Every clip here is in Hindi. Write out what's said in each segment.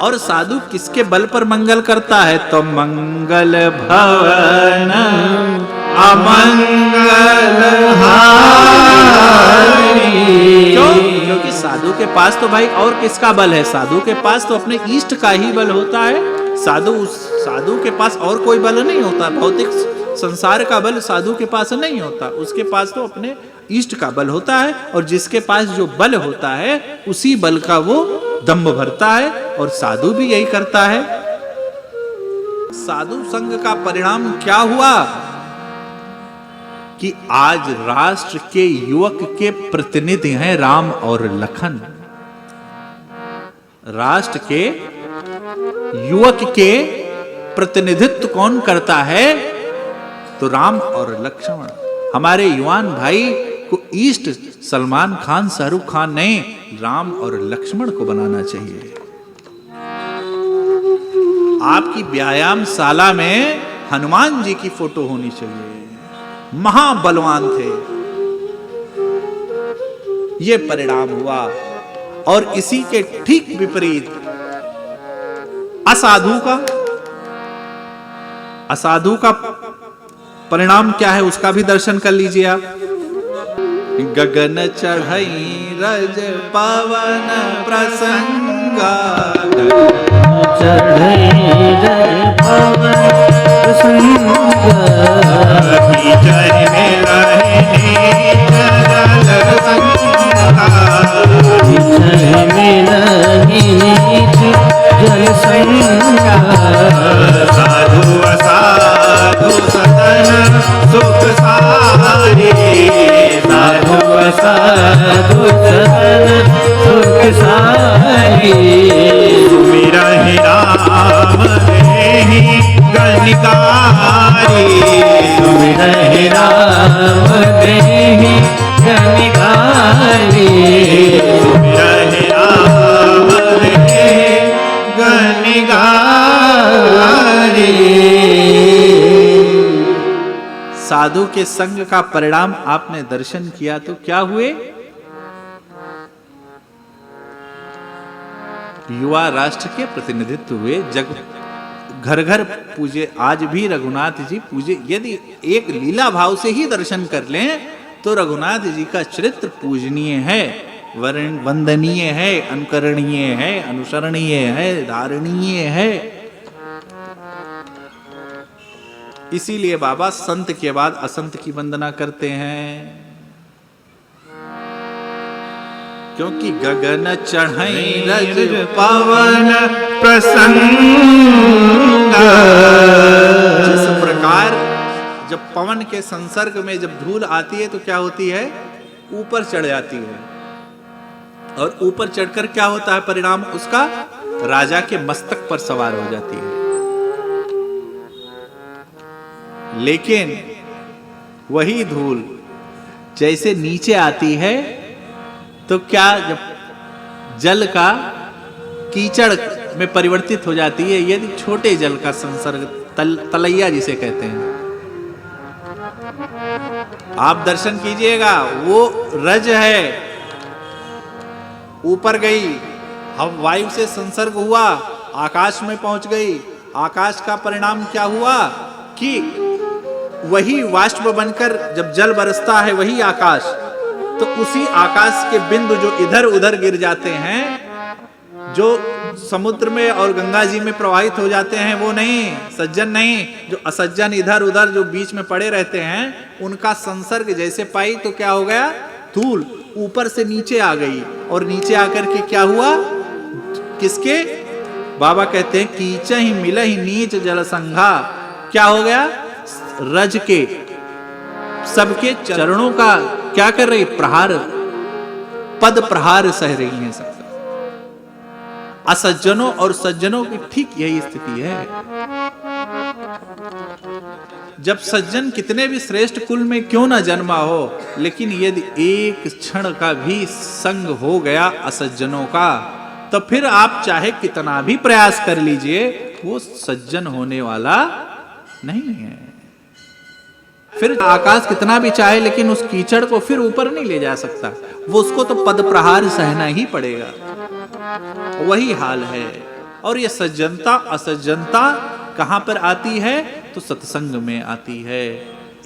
और साधु किसके बल पर मंगल करता है? तो मंगल भवन अमंगल हारी। क्यों? क्योंकि साधु के पास तो भाई और किसका बल है? साधु के पास तो अपने इष्ट का ही बल होता है। साधु के पास और कोई बल नहीं होता। भौतिक संसार का बल साधु के पास नहीं होता। उसके पास तो अपने इष्ट का बल होता है, और जिसके पास जो बल होता है उसी बल का वो दंभ भरता है। और साधु भी यही करता है। साधु संघ का परिणाम क्या हुआ कि आज राष्ट्र के युवक के प्रतिनिधि हैं राम और लखन। राष्ट्र के युवक के प्रतिनिधित्व कौन करता है? तो राम और लक्ष्मण। हमारे युवान भाई को ईस्ट सलमान खान, शाहरुख खान नहीं, राम और लक्ष्मण को बनाना चाहिए। आपकी व्यायामशाला में हनुमान जी की फोटो होनी चाहिए। महाबलवान थे। ये परिणाम हुआ। और इसी के ठीक विपरीत असाधु का परिणाम क्या है, उसका भी दर्शन कर लीजिए आप। गगन चढ़ई रज पवन प्रसंगा, चढ़ई रज पवन प्रसंगा, जय में रहे जल संगा, जय में रहे जल संगा। साधु असाधु सतन सुख सारे, साधु असाधु सतन सुख सारे। सुमिरहि राम देहि गणिकारी, सुमिरहि राम देहि गणिकारी, सुमिरहि राम देहि गणिकारी। साधु के संग का परिणाम आपने दर्शन किया तो क्या हुए? युवा राष्ट्र के प्रतिनिधित्व हुए। जग घर घर पूजे। आज भी रघुनाथ जी पूजे। यदि एक लीला भाव से ही दर्शन कर लें तो रघुनाथ जी का चरित्र पूजनीय है, वंदनीय है, अनुकरणीय है, अनुसरणीय है, धारणीय है। इसीलिए बाबा संत के बाद असंत की वंदना करते हैं। क्योंकि गगन चढ़ई रज पवन प्रसंगा। जिस प्रकार जब पवन के संसर्ग में जब धूल आती है तो क्या होती है? ऊपर चढ़ जाती है। और ऊपर चढ़कर क्या होता है परिणाम उसका? राजा के मस्तक पर सवार हो जाती है। लेकिन वही धूल जैसे नीचे आती है तो क्या, जब जल का कीचड़ में परिवर्तित हो जाती है। यदि छोटे जल का संसर्ग, तलैया जिसे कहते हैं, आप दर्शन कीजिएगा, वो रज है, ऊपर गई, हम वायु से संसर्ग हुआ, आकाश में पहुंच गई। आकाश का परिणाम क्या हुआ कि वही वाष्प बनकर जब जल बरसता है वही आकाश, तो उसी आकाश के बिंदु जो इधर उधर गिर जाते हैं, जो समुद्र में और गंगा जी में प्रवाहित हो जाते हैं, वो नहीं, सज्जन नहीं, जो असज्जन इधर उधर जो बीच में पड़े रहते हैं, उनका संसर्ग जैसे पाई तो क्या हो गया? धूल ऊपर से नीचे आ गई। और नीचे आकर के क्या हुआ? किसके? बाबा कहते हैं कीचहि मिलहि नीच जल संघा। क्या हो गया? रज के सबके चरणों का क्या कर रही? प्रहार, पद प्रहार सह रही हैं सब। असज्जनों और सज्जनों की ठीक यही स्थिति है। जब सज्जन कितने भी श्रेष्ठ कुल में क्यों ना जन्मा हो, लेकिन यदि एक क्षण का भी संग हो गया असज्जनों का, तो फिर आप चाहे कितना भी प्रयास कर लीजिए, वो सज्जन होने वाला नहीं है। फिर आकाश कितना भी चाहे, लेकिन उस कीचड़ को फिर ऊपर नहीं ले जा सकता। वो उसको तो पद प्रहार सहना ही पड़ेगा। वही हाल है। और ये सज्जनता असज्जनता कहां पर आती है? तो सत्संग में आती है।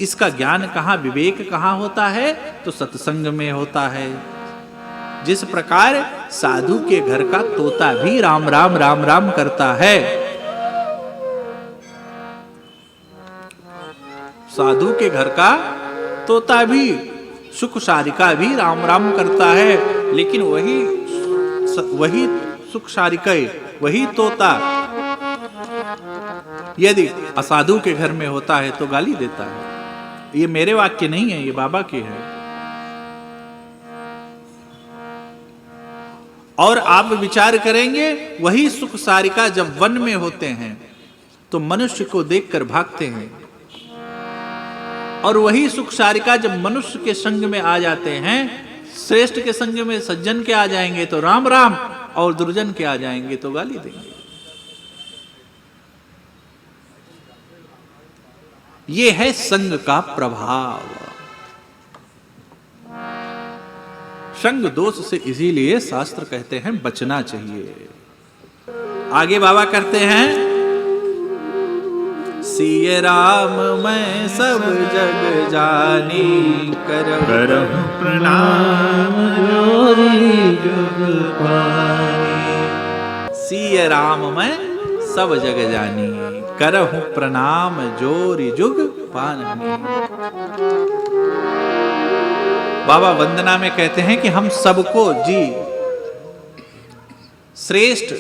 इसका ज्ञान कहां, विवेक कहां होता है? तो सत्संग में होता है। जिस प्रकार साधु के घर का तोता भी राम राम राम राम करता है, साधु के घर का तोता भी, सुख सारिका भी राम राम करता है, लेकिन वही सुख सारिका, वही तोता यदि असाधु के घर में होता है तो गाली देता है। ये मेरे वाक्य नहीं है, ये बाबा के हैं। और आप विचार करेंगे, वही सुख सारिका जब वन में होते हैं तो मनुष्य को देखकर भागते हैं, और वही सुख सारिका जब मनुष्य के संग में आ जाते हैं, श्रेष्ठ के संग में सज्जन के आ जाएंगे तो राम राम, और दुर्जन के आ जाएंगे तो गाली देंगे। ये है संग का प्रभाव। संग दोष से इसीलिए शास्त्र कहते हैं बचना चाहिए। आगे बाबा करते हैं, सिय राम मैं सब जग जानी, करहु प्रणाम जोरी जुग पानी। सिय राम मैं सब जग जानी, करहु प्रणाम जोरी जुग पानी। बाबा वंदना में कहते हैं कि हम सबको जी श्रेष्ठ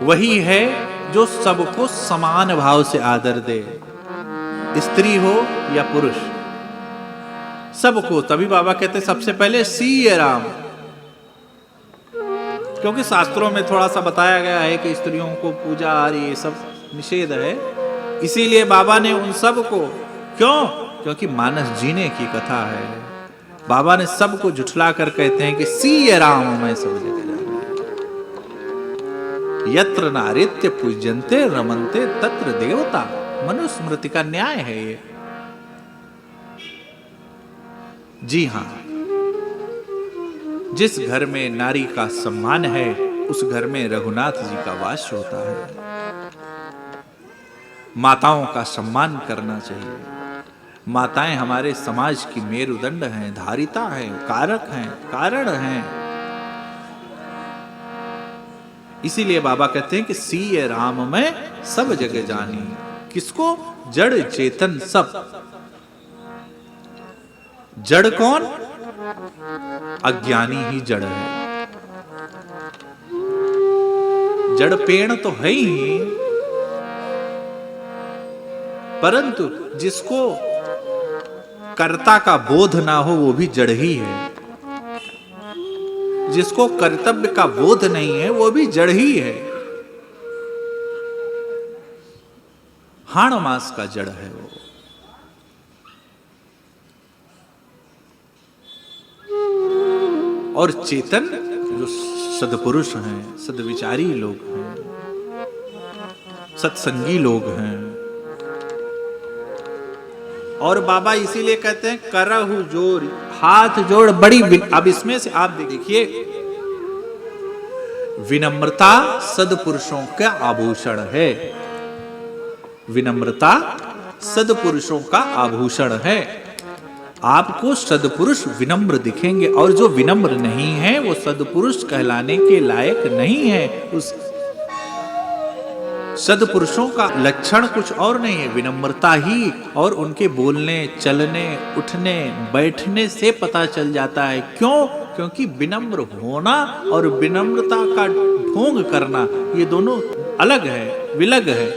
वही है जो सबको समान भाव से आदर दे, स्त्री हो या पुरुष, सबको। तभी बाबा कहते हैं सबसे पहले सिय राम, क्योंकि शास्त्रों में थोड़ा सा बताया गया है कि स्त्रियों को पूजा आदि ये सब निषेध है, इसीलिए बाबा ने उन सब को, क्यों? क्योंकि मानस जीने की कथा है। बाबा ने सबको झुठला कर कहते हैं कि सिय राम मैं सब जगह जानी, यत्र नारित्य पूज्यन्ते रमन्ते तत्र देवता। मनुस्मृति का न्याय है ये। जी हां, जिस घर में नारी का सम्मान है उस घर में रघुनाथ जी का वास होता है। माताओं का सम्मान करना चाहिए। माताएं हमारे समाज की मेरुदंड हैं, धारिता हैं, कारक हैं, कारण हैं। इसीलिए बाबा कहते हैं कि सिय राम में सब जगह जानी। किसको? जड़ चेतन सब। जड़ कौन? अज्ञानी ही जड़ है। जड़ पेड़ तो है ही, परंतु जिसको कर्ता का बोध ना हो वो भी जड़ ही है। जिसको कर्तव्य का बोध नहीं है वो भी जड़ ही है। हाड़ मास का जड़ है वो। और चेतन जो सदपुरुष हैं, सदविचारी लोग हैं, सत्संगी लोग हैं। और बाबा इसीलिए कहते हैं करहु जोर, हाथ जोड़ बड़ी। अब इसमें से आप देखिए, विनम्रता सदपुरुषों का आभूषण है। विनम्रता सदपुरुषों का आभूषण है। आपको सदपुरुष विनम्र दिखेंगे, और जो विनम्र नहीं है वो सदपुरुष कहलाने के लायक नहीं है। उस सदपुरुषों का लक्षण कुछ और नहीं है, विनम्रता ही। और उनके बोलने, चलने, उठने, बैठने से पता चल जाता है। क्यों? क्योंकि विनम्र होना और विनम्रता का ढोंग करना ये दोनों अलग है, विलग है।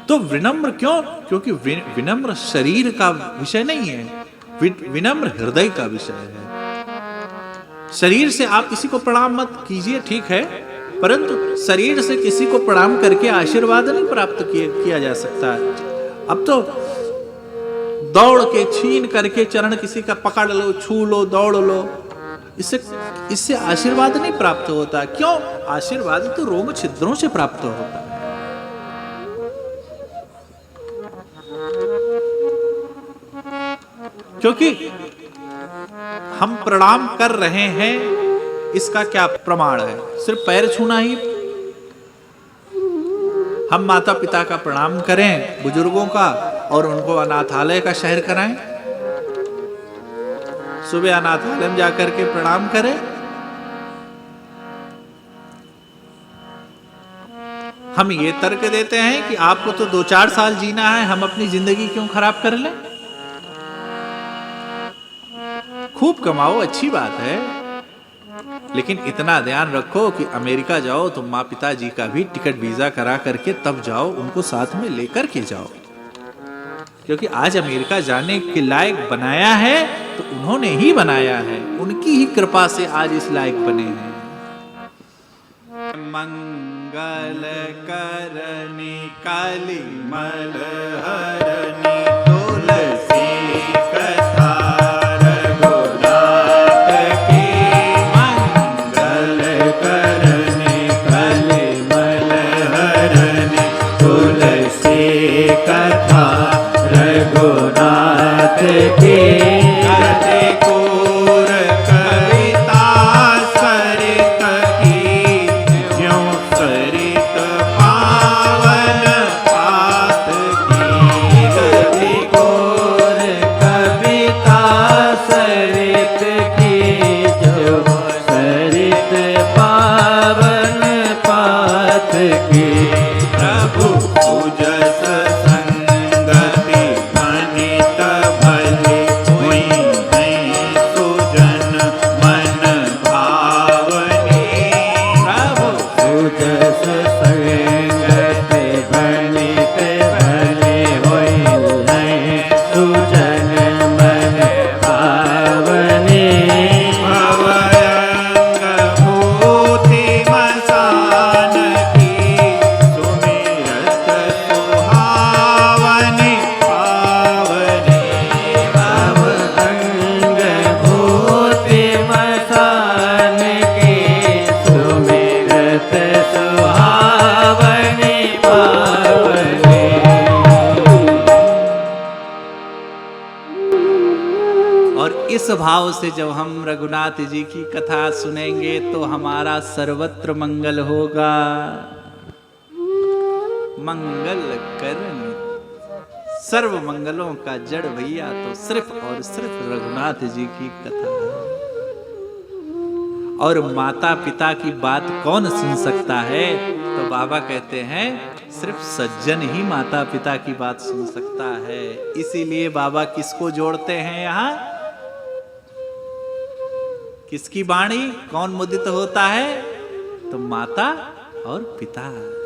तो विनम्र क्यों? क्योंकि विनम्र शरीर का विषय नहीं है, विनम्र हृदय का विषय है। शरीर से आप किसी को प्रणाम मत कीजिए, ठीक है, परंतु शरीर से किसी को प्रणाम करके आशीर्वाद नहीं प्राप्त किया जा सकता है। अब तो दौड़ के छीन करके चरण किसी का पकड़ लो, छू लो, दौड़ लो, इससे आशीर्वाद नहीं प्राप्त होता। क्यों? आशीर्वाद तो रोग छिद्रों से प्राप्त होता है। क्योंकि हम प्रणाम कर रहे हैं इसका क्या प्रमाण है? सिर्फ पैर छूना ही? हम माता पिता का प्रणाम करें, बुजुर्गों का, और उनको अनाथालय का शहर कराएं? सुबह अनाथालय में जाकर के प्रणाम करें? हम ये तर्क देते हैं कि आपको तो 2-4 साल जीना है, हम अपनी जिंदगी क्यों खराब कर लें? खूब कमाओ, अच्छी बात है, लेकिन इतना ध्यान रखो कि अमेरिका जाओ तो माँ पिताजी का भी टिकट वीजा करा करके तब जाओ, उनको साथ में लेकर के जाओ, क्योंकि आज अमेरिका जाने के लायक बनाया है तो उन्होंने ही बनाया है, उनकी ही कृपा से आज इस लायक बने हैं। मंगल करनी काली मल हरनी तुलसी कथा रघुनाथ की। मंगल करनी काली मल हरनी तुलसी कथा रघुनाथ की। इस भाव से जब हम रघुनाथ जी की कथा सुनेंगे तो हमारा सर्वत्र मंगल होगा। मंगल करनी, सर्व मंगलों का जड़ भैया तो सिर्फ और सिर्फ रघुनाथ जी की कथा है। और माता पिता की बात कौन सुन सकता है? तो बाबा कहते हैं सिर्फ सज्जन ही माता पिता की बात सुन सकता है। इसीलिए बाबा किसको जोड़ते हैं यहाँ? किसकी वाणी कौन मुदित होता है? तो माता और पिता।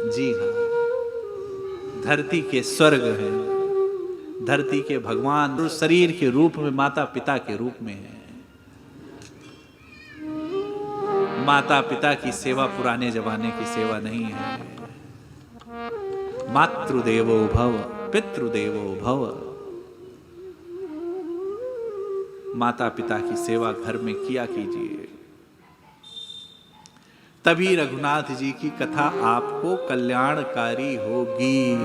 जी हाँ, धरती के स्वर्ग है, धरती के भगवान शरीर के रूप में माता पिता के रूप में है। माता पिता की सेवा पुराने जमाने की सेवा नहीं है। मातृदेवो भव पितृदेवो भव। माता पिता की सेवा घर में किया कीजिए, तभी रघुनाथ जी की कथा आपको कल्याणकारी होगी।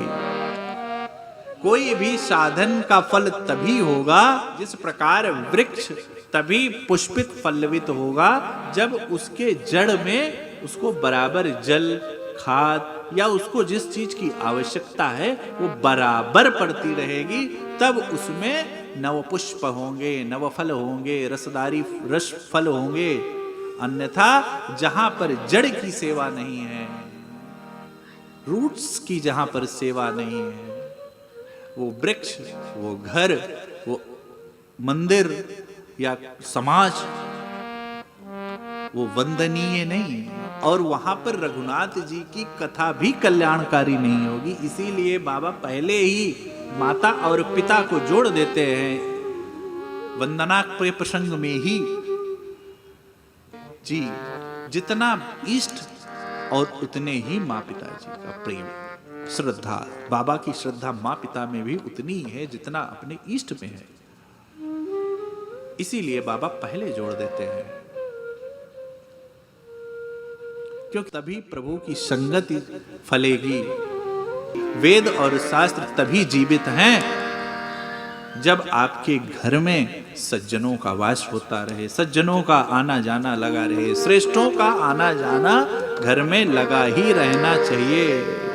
कोई भी साधन का फल तभी होगा, जिस प्रकार वृक्ष तभी पुष्पित पल्लवित होगा जब उसके जड़ में उसको बराबर जल, खाद या उसको जिस चीज की आवश्यकता है वो बराबर पड़ती रहेगी, तब उसमें नव पुष्प होंगे, नव फल होंगे, रसदारी रस फल होंगे। अन्यथा जहां पर जड़ की सेवा नहीं है, रूट्स की जहां पर सेवा नहीं है, वो वृक्ष, वो घर, वो मंदिर या समाज वो वंदनीय नहीं है। और वहां पर रघुनाथ जी की कथा भी कल्याणकारी नहीं होगी। इसीलिए बाबा पहले ही माता और पिता को जोड़ देते हैं वंदना के प्रसंग में ही। जी, जितना इष्ट और उतने ही माँ पिता जी का प्रेम, श्रद्धा, बाबा की श्रद्धा माँ पिता में भी उतनी ही है जितना अपने इष्ट में है। इसीलिए बाबा पहले जोड़ देते हैं, क्योंकि तभी प्रभु की संगति फलेगी। वेद और शास्त्र तभी जीवित हैं जब आपके घर में सज्जनों का वास होता रहे, सज्जनों का आना जाना लगा रहे, श्रेष्ठों का आना जाना घर में लगा ही रहना चाहिए।